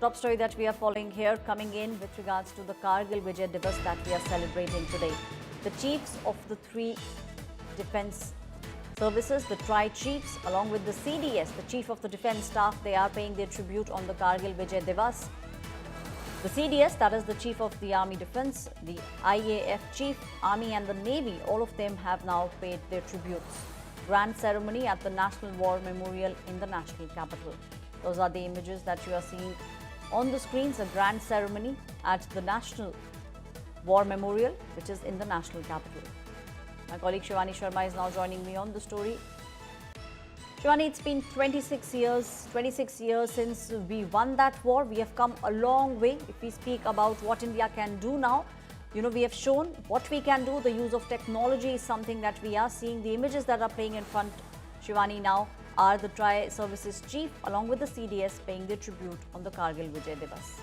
Top story that we are following here coming in with regards to the Kargil Vijay Divas that we are celebrating today. The chiefs of the three defense services, the tri-chiefs, along with the CDS, the chief of the defense staff, they are paying their tribute on the Kargil Vijay Divas. The CDS, that is the chief of the Army Defense, the IAF chief, Army and the Navy, all of them have now paid their tributes. Grand ceremony at the National War Memorial in the national capital. Those are the images that you are seeing on the screens, a grand ceremony at the National War Memorial, which is in the national capital. My colleague Shivani Sharma is now joining me on the story. Shivani, it's been 26 years since we won that war. We have come a long way. If we speak about what India can do now, we have shown what we can do. The use of technology is something that we are seeing. The images that are playing in front, Shivani, now are the Tri-Services Chief along with the CDS paying their tribute on the Kargil Vijay Divas.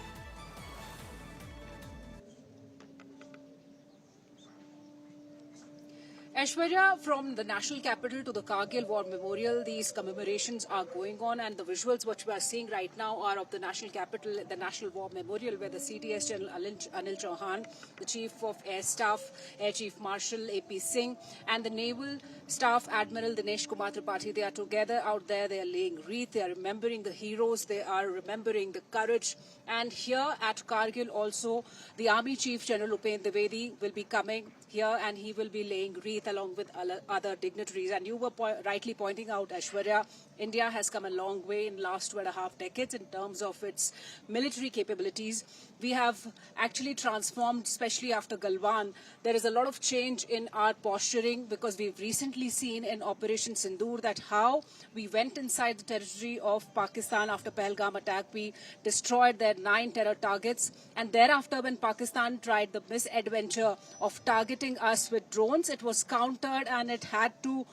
Aishwarya, from the national capital to the Kargil War Memorial, these commemorations are going on, and the visuals which we are seeing right now are of the national capital, the National War Memorial, where the CDS General Anil Chauhan, the Chief of Air Staff, Air Chief Marshal AP Singh, and the Naval Staff Admiral Dinesh Kumar Tripathi, they are together out there. They are laying wreath. They are remembering the heroes. They are remembering the courage. And here at Kargil also, the Army Chief General Upendra Dwivedi will be coming here, and he will be laying wreath along with other dignitaries. And you were rightly pointing out, Aishwarya, India has come a long way in the last 2.5 decades in terms of its military capabilities. We have actually transformed, especially after Galwan. There is a lot of change in our posturing because we've recently seen in Operation Sindoor that how we went inside the territory of Pakistan after Pahalgam attack. We destroyed their 9 terror targets, and thereafter when Pakistan tried the misadventure of targeting us with drones, it was countered and it had to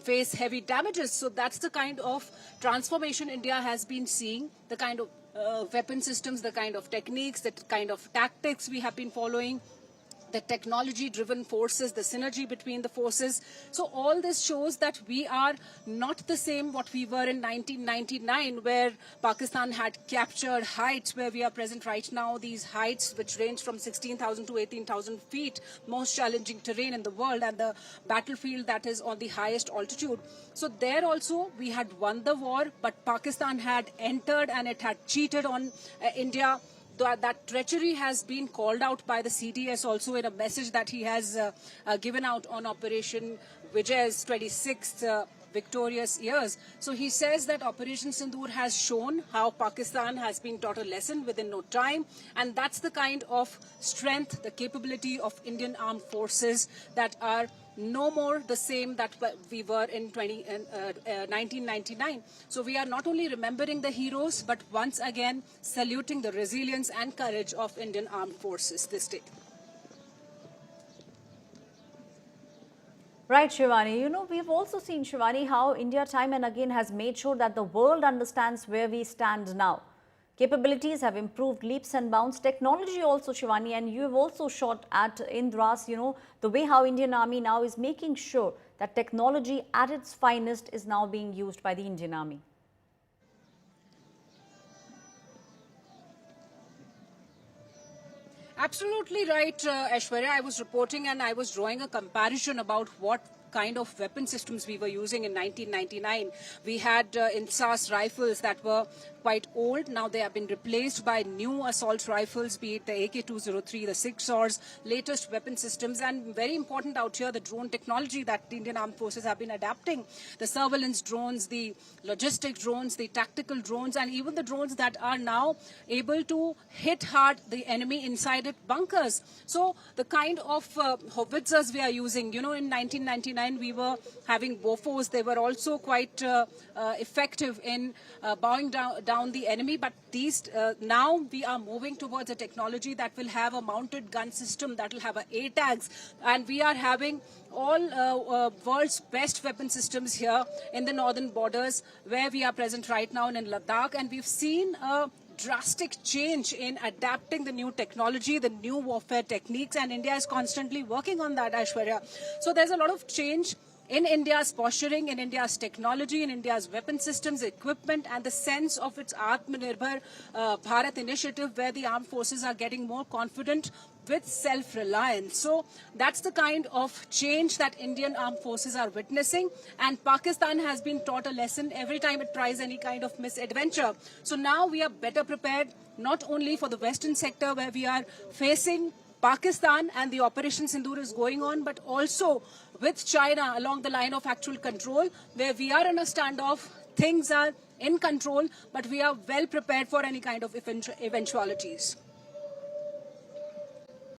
face heavy damages. So that's the kind of transformation India has been seeing, the kind of weapon systems, the kind of techniques, the kind of tactics we have been following, the technology-driven forces, the synergy between the forces. So all this shows that we are not the same what we were in 1999, where Pakistan had captured heights where we are present right now, these heights which range from 16,000 to 18,000 feet, most challenging terrain in the world, and the battlefield that is on the highest altitude. So there also we had won the war, but Pakistan had entered and it had cheated on India. That treachery has been called out by the CDS also in a message that he has given out on Operation Vijay's 26th victorious years. So he says that Operation Sindoor has shown how Pakistan has been taught a lesson within no time, and that's the kind of strength, the capability of Indian armed forces that are no more the same that we were in 1999. So we are not only remembering the heroes, but once again saluting the resilience and courage of Indian armed forces this day. Right, Shivani. We've also seen, Shivani, how India time and again has made sure that the world understands where we stand now. Capabilities have improved leaps and bounds. Technology also, Shivani, and you have also shot at Indras, the way how Indian Army now is making sure that technology at its finest is now being used by the Indian Army. Absolutely right, Aishwarya. I was reporting and I was drawing a comparison about what kind of weapon systems we were using in 1999. We had INSAS rifles that were quite old. Now they have been replaced by new assault rifles, be it the AK-203, the 6-SAWs, latest weapon systems, and very important out here, the drone technology that the Indian Armed Forces have been adapting. The surveillance drones, the logistic drones, the tactical drones, and even the drones that are now able to hit hard the enemy inside its bunkers. So the kind of howitzers we are using, in 1999 we were having Bofors. They were also quite effective in bowing down the enemy, but these now we are moving towards a technology that will have a mounted gun system, that will have a ATAGS, and we are having all world's best weapon systems here in the northern borders where we are present right now in Ladakh, and we've seen a drastic change in adapting the new technology, the new warfare techniques, and India is constantly working on that, Aishwarya. So there's a lot of change in India's posturing, in India's technology, in India's weapon systems, equipment, and the sense of its Atmanirbhar Bharat initiative, where the armed forces are getting more confident with self-reliance. So that's the kind of change that Indian armed forces are witnessing, and Pakistan has been taught a lesson every time it tries any kind of misadventure. So now we are better prepared, not only for the western sector where we are facing Pakistan and the Operation Sindoor is going on, but also with China along the line of actual control, where we are in a standoff. Things are in control, but we are well prepared for any kind of eventualities.